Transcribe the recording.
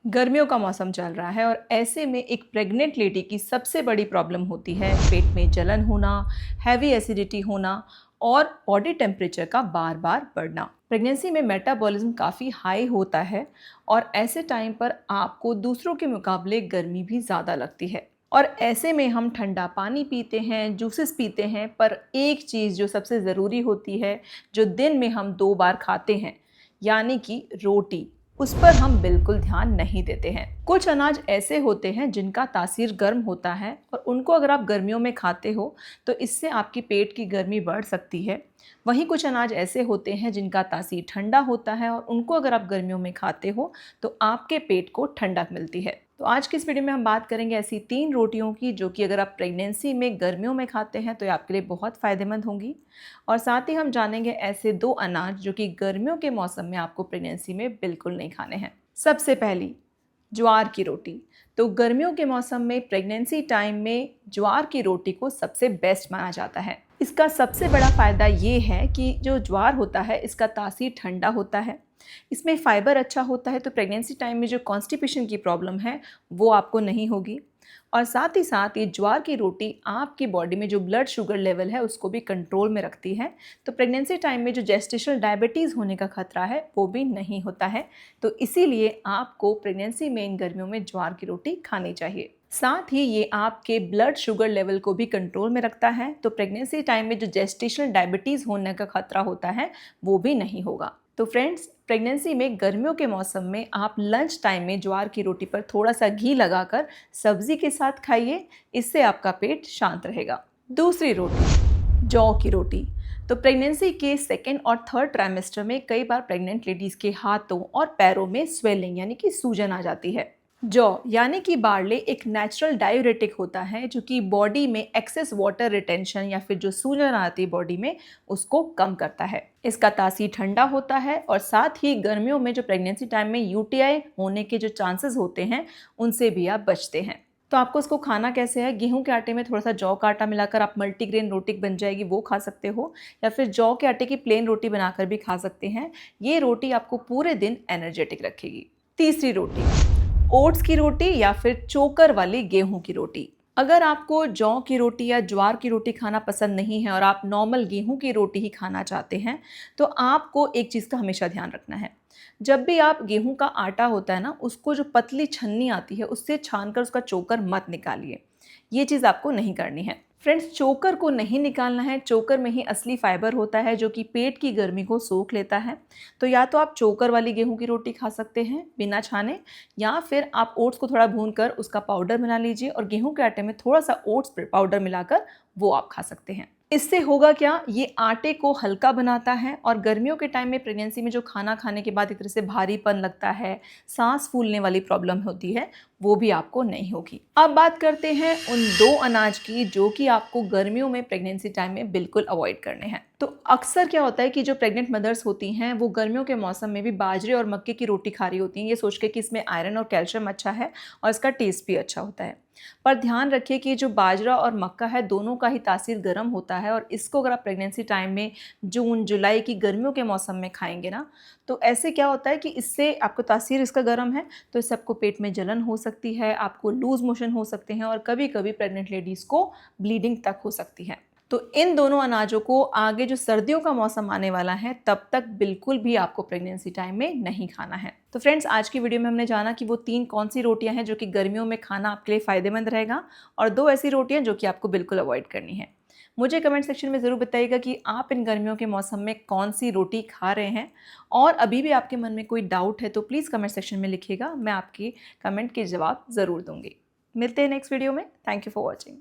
गर्मियों का मौसम चल रहा है और ऐसे में एक प्रेग्नेंट लेडी की सबसे बड़ी प्रॉब्लम होती है पेट में जलन होना, हैवी एसिडिटी होना और बॉडी टेम्परेचर का बार बार बढ़ना। प्रेगनेंसी में मेटाबॉलिज्म काफ़ी हाई होता है और ऐसे टाइम पर आपको दूसरों के मुकाबले गर्मी भी ज़्यादा लगती है। और ऐसे में हम ठंडा पानी पीते हैं, जूसेस पीते हैं, पर एक चीज़ जो सबसे ज़रूरी होती है, जो दिन में हम 2 बार खाते हैं, यानी कि रोटी, उस पर हम बिल्कुल ध्यान नहीं देते हैं। कुछ अनाज ऐसे होते हैं जिनका तासीर गर्म होता है और उनको अगर आप गर्मियों में खाते हो तो इससे आपकी पेट की गर्मी बढ़ सकती है। वहीं कुछ अनाज ऐसे होते हैं जिनका तासीर ठंडा होता है और उनको अगर आप गर्मियों में खाते हो तो आपके पेट को ठंडक मिलती है। तो आज की इस वीडियो में हम बात करेंगे ऐसी 3 रोटियों की जो कि अगर आप प्रेगनेंसी में गर्मियों में खाते हैं तो ये आपके लिए बहुत फ़ायदेमंद होंगी। और साथ ही हम जानेंगे ऐसे 2 अनाज जो कि गर्मियों के मौसम में आपको प्रेगनेंसी में बिल्कुल नहीं खाने हैं। सबसे पहली, ज्वार की रोटी। तो गर्मियों के मौसम में प्रेगनेंसी टाइम में ज्वार की रोटी को सबसे बेस्ट माना जाता है। इसका सबसे बड़ा फ़ायदा ये है कि जो ज्वार होता है इसका तासीर ठंडा होता है, इसमें फाइबर अच्छा होता है, तो प्रेगनेंसी टाइम में जो कॉन्स्टिपेशन की प्रॉब्लम है वो आपको नहीं होगी। और साथ ही साथ ये ज्वार की रोटी आपकी बॉडी में जो ब्लड शुगर लेवल है उसको भी कंट्रोल में रखती है, तो प्रेगनेंसी टाइम में जो जेस्टेशनल डायबिटीज़ होने का खतरा है वो भी नहीं होता है। तो इसीलिए आपको प्रेगनेंसी में इन गर्मियों में ज्वार की रोटी खानी चाहिए। साथ ही ये आपके ब्लड शुगर लेवल को भी कंट्रोल में रखता है, तो प्रेगनेंसी टाइम में जो जेस्टेशनल डायबिटीज़ होने का खतरा होता है वो भी नहीं होगा। तो फ्रेंड्स, प्रेगनेंसी में गर्मियों के मौसम में आप लंच टाइम में ज्वार की रोटी पर थोड़ा सा घी लगाकर सब्जी के साथ खाइए, इससे आपका पेट शांत रहेगा। दूसरी रोटी, जौ की रोटी। तो प्रेगनेंसी के 2nd और 3rd ट्राइमेस्टर में कई बार प्रेग्नेंट लेडीज़ के हाथों और पैरों में स्वेलिंग यानी कि सूजन आ जाती है। जौ यानी कि बार्ले एक नेचुरल डायूरेटिक होता है जो कि बॉडी में एक्सेस वाटर रिटेंशन या फिर जो सूजन आती है बॉडी में उसको कम करता है। इसका तासीर ठंडा होता है और साथ ही गर्मियों में जो प्रेगनेंसी टाइम में यूटीआई होने के जो चांसेस होते हैं उनसे भी आप बचते हैं। तो आपको उसको खाना कैसे है, गेहूं के आटे में थोड़ा सा जौ का आटा मिलाकर आप मल्टीग्रेन रोटी बन जाएगी वो खा सकते हो, या फिर जौ के आटे की प्लेन रोटी बनाकर भी खा सकते हैं। ये रोटी आपको पूरे दिन एनर्जेटिक रखेगी। तीसरी रोटी, ओट्स की रोटी या फिर चोकर वाली गेहूं की रोटी। अगर आपको जौ की रोटी या ज्वार की रोटी खाना पसंद नहीं है और आप नॉर्मल गेहूं की रोटी ही खाना चाहते हैं तो आपको एक चीज़ का हमेशा ध्यान रखना है। जब भी आप गेहूं का आटा होता है ना, उसको जो पतली छन्नी आती है उससे छानकर उसका चोकर मत निकालिए। ये चीज़ आपको नहीं करनी है। फ्रेंड्स, चोकर को नहीं निकालना है, चोकर में ही असली फाइबर होता है जो कि पेट की गर्मी को सोख लेता है। तो या तो आप चोकर वाली गेहूं की रोटी खा सकते हैं बिना छाने, या फिर आप ओट्स को थोड़ा भूनकर उसका पाउडर बना लीजिए और गेहूं के आटे में थोड़ा सा ओट्स पाउडर मिलाकर वो आप खा सकते हैं। इससे होगा क्या, ये आटे को हल्का बनाता है और गर्मियों के टाइम में प्रेगनेंसी में जो खाना खाने के बाद एक तरह से भारीपन लगता है, सांस फूलने वाली प्रॉब्लम होती है, वो भी आपको नहीं होगी। अब बात करते हैं उन 2 अनाज की जो कि आपको गर्मियों में प्रेगनेंसी टाइम में बिल्कुल अवॉइड करने हैं। तो अक्सर क्या होता है कि जो प्रेग्नेंट मदर्स होती हैं वो गर्मियों के मौसम में भी बाजरे और मक्के की रोटी खा रही होती हैं, ये सोच के कि इसमें आयरन और कैल्शियम अच्छा है और इसका टेस्ट भी अच्छा होता है। पर ध्यान रखिए कि जो बाजरा और मक्का है दोनों का ही तासीर गर्म होता है और इसको अगर आप प्रेगनेंसी टाइम में जून जुलाई की गर्मियों के मौसम में खाएंगे ना, तो ऐसे क्या होता है कि इससे आपको तासीर इसका गर्म है तो इससे आपको पेट में जलन हो सकती है, आपको लूज मोशन हो सकते हैं और कभी कभी प्रेग्नेंट लेडीज़ को ब्लीडिंग तक हो सकती है। तो इन दोनों अनाजों को आगे जो सर्दियों का मौसम आने वाला है तब तक बिल्कुल भी आपको प्रेगनेंसी टाइम में नहीं खाना है। तो फ्रेंड्स, आज की वीडियो में हमने जाना कि वो 3 कौन सी रोटियां हैं जो कि गर्मियों में खाना आपके लिए फ़ायदेमंद रहेगा और 2 ऐसी रोटियां जो कि आपको बिल्कुल अवॉइड करनी है। मुझे कमेंट सेक्शन में ज़रूर बताइएगा कि आप इन गर्मियों के मौसम में कौन सी रोटी खा रहे हैं, और अभी भी आपके मन में कोई डाउट है तो प्लीज़ कमेंट सेक्शन में लिखिएगा, मैं आपकी कमेंट के जवाब ज़रूर दूंगी। मिलते हैं नेक्स्ट वीडियो में। Thank you for watching.